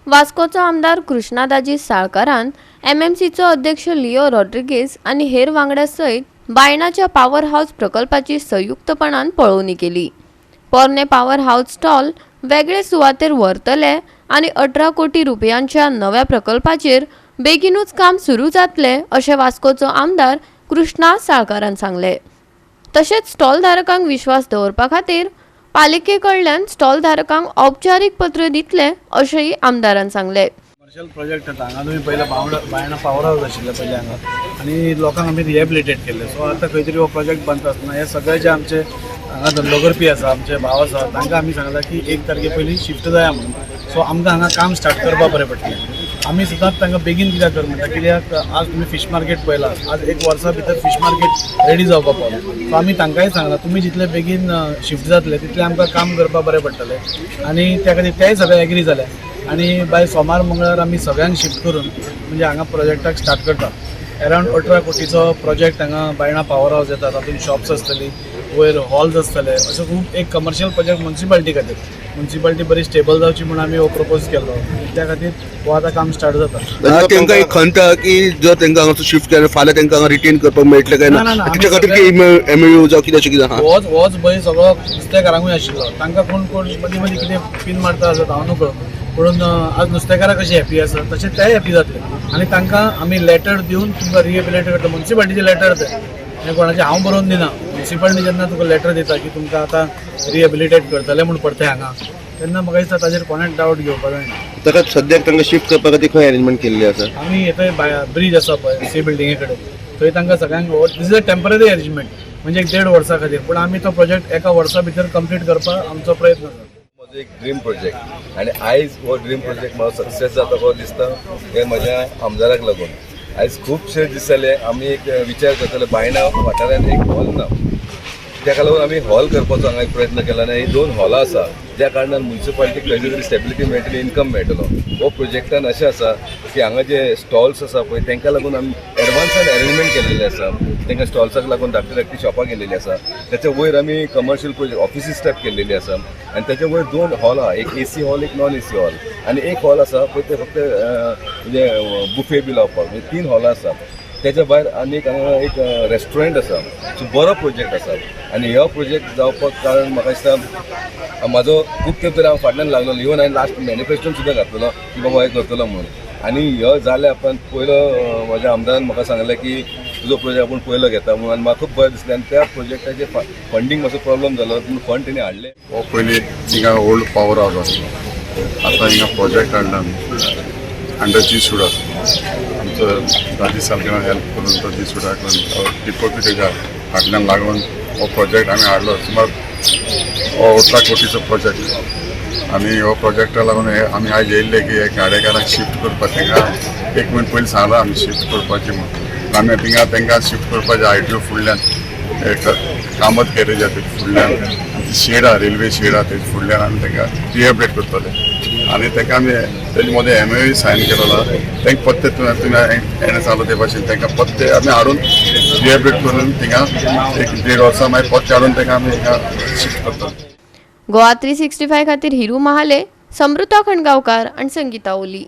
वास्कोचो आमदार कृष्णादाजी साळकारान एमएमसीचो अध्यक्ष Leo Rodriguez आणि हेर वांगड्या सयत बायणाच्या पॉवर हाऊस प्रकल्पाची संयुक्तपणान पळोवणी केली। पोरने पॉवर हाऊस स्टॉल वेगळे सुवातेर व्हरतले आणि 18 कोटी रुपयांच्या नव्या प्रकल्पाचेर बेगीनूच काम सुरू जातले अशें वास्कोचो आमदार कृष्णा साळकारान सांगले। तशेंच स्टॉल धारकांक विश्वास दवरपा खातीर पालिकेकडल्यान स्टॉल धारकांक औपचारीक पत्र दितले अशेंय आमदारान सांगले। कमर्शियल प्रोजेक्ट येता हांगा तुमी पयला बायणा पॉवर हाऊस आशिल्ले पयलीं हांगा आनी लोकांक आमी रिहेबिलिटेट केले। सो आतां खंय तरी हो प्रोजेक्ट बनता आसतना हे सगळे जे आमचे हांगा धंदो करपी आसा आमचे भाव आसा तांकां आमी सांगलां की 1 तारखे पयलीं शिफ्ट जाया म्हणून। सो आमकां हांगा काम स्टार्ट करपाक बरें पडटलें। आमी सदांच तांकां बेगीन कित्याक कर म्हणटा कित्याक आज तुमी फीश मार्केट पळयलां, आज 1 वर्सा भितर फीश मार्केट रेडी जावपाक पावलें। सो आमी तांकांय सांगलां तुमी जितले बेगीन शिफ्ट जातले तितलें आमकां काम करपाक बरें पडटलें आनी त्या खातीर तेय सगळे एग्री जाले आनी बाय सोमार मंगळार आमी सगळ्यांक शिफ्ट करून म्हणजे हांगा प्रोजेक्टाक स्टार्ट करता। अरावंड 18 कोटीचो प्रोजेक्ट हांगा बायणा पॉवर हाऊस येता, तातूंत शॉप्स आसतली, वयर हॉल्स आसतले, अशें खूब एक कमर्शियल प्रोजेक्ट म्युन्सिपालिटी खातीर। म्युन्सिपालिटी बरी स्टेबल जावची म्हणून आमी हो प्रपोज केल्लो, त्या खातीर हो आतां काम स्टार्ट जाता। तांकां एक खंत की जर तांकां हांगासर शिफ्ट केलें फाल्यां तांकां हांगा रिटेन करपाक मेळटलें काय ना, ताच्या खातीर की एमओयू जावं कितें अशें कितें आहा? होच भंय सगळो नुस्तेकारांकूय आशिल्लो। तांकां कोण मदीं मदीं कितें पिन मारता आसत हांव नकळो, पूण आज नुस्तेकारां कशें हॅपी आसा तशें तेय हॅपी जातले आनी तांकां आमी लेटर दिवन तुमकां रिहेबिलिटेट करता। म्युन्सिपालिटीचे लेटर ते हें कोणाचें हांव बरोवन दिना। म्युन्सिपालिटी जेन्ना तुका लेटर दिता की तुमकां आतां रिहेबिलिटेट करतले म्हूण पडटा हांगा, तेन्ना म्हाका दिसता ताजेर कोणेच डावट घेवपाक जायना। ताका सद्याक तांकां शिफ्ट करपा खातीर खंय अरेंजमेंट केल्ली आसा? आमी थंय ब्रीज आसा पळय सी बिल्डिंगे कडेन, थंय तांकां सगळ्यांक this is a temporary arrangement म्हणजे 1.5 वर्सां खातीर, पूण आमी तो प्रोजेक्ट 1 वर्सा भितर कंप्लीट करपाक आमचो प्रयत्न आसा। म्हजो एक ड्रीम प्रोजेक्ट आनी आयज हो ड्रीम प्रोजेक्ट म्हाका सक्सेस जाता कसो दिसता हे म्हज्या आमदाराक लागून। आयज खुबशे दीस जाले आमी एक विचार करताले बायणा वाठारांत एक हॉल ना, त्या लागून आमी हॉल करपाचो हांगा एक प्रयत्न केला आनी 2 हॉलां आसा ज्या कारणान म्युन्सिपालिटीक खंय तरी स्टेबिलिटी मेळटली, इनकम मेळटलो। हो प्रोजेक्टान अशें आसा की हांगा जे स्टॉल्स आसा पळय तांकां लागून आमी एडवान्सान अरेंजमेंट केलेले आसा। तांकां स्टॉल्साक लागून धाकटी शॉपां केलेली आसा, त्याच्या वयर आमी कमर्शियल प्रोजेक्ट ऑफिसीस स्टार्ट केलेली आसा आनी त्याच्या वयर 2 हॉल आहा, एक एसी हॉल एक नॉन एसी हॉल आनी एक हॉल आसा पळय ते फक्त म्हणजे बुफे बी लावपाक, म्हणजे 3 हॉलां आसा। त्याच्या भायर आनीक हांगा एक रेस्टॉरंट आसा। सो बरो प्रोजेक्ट आसा आनी हो प्रोजेक्ट जावपाक कारण म्हाका दिसता म्हाजो खूब तेंप तरी हांव फाटल्यान लागलो, इवन हांवें लास्ट मॅनिफेस्टोन सुद्दां घातलेलो की बाबा हें करतलो म्हणून। आनी ह्यो जाले आपण पयलो म्हाज्या आमदारान म्हाका सांगलें की तुजो प्रोजेक्ट आपूण पयलो घेता म्हणून, आनी म्हाका खूब बरें दिसलें आनी त्या प्रोजेक्टाचे फंडींग मातसो प्रॉब्लम जालो पूण फंड तेणी हाडले। हो पयलीं थिंगा ओल्ड पॉवर हाऊस आसलो, आतां हिंगा प्रोजेक्ट हाडला अंडर जी सुडा आमचो दादी सालगिरां हेल्प करून तो जी सुडाक टिपो बी तेच्या फाटल्यान लागून हो प्रोजेक्ट आमी हाडलो। सुमार 18 कोटीचो प्रोजेक्ट आनी हो प्रोजेक्टा लागून आमी आयज येयल्ले की गाडेकारांक शिफ्ट करपाक तांकां 1 मिनट पयलीं सांगलां आमी शिफ्ट करपाचें म्हणून। आमी थिंगा तांकां शिफ्ट करपाचें आयटीओ फुडल्यान एक कामत गॅरेज आसा तेजे फुडल्यान शेड आहा, रेल्वे शेड आहा तेजे फुडल्यान आमी तांकां रिहेबिलिटेट करतले आनी तांकां आमी तेजे मदें एमओयू सायन केलेलो आहा। तांकां पत्ते तुमी हेणे सांगलो ते भाशेन तांकां पत्ते आमी हाडून रिहेबिलिटेट करून थिंगा 1.5 वर्सां मागीर पत्ते हाडून तांकां आमी हिंगा शिफ्ट करतले। गोवा 365 खातीर हिरू महाले, समृता खणगांवकार आनी संगीता ओली।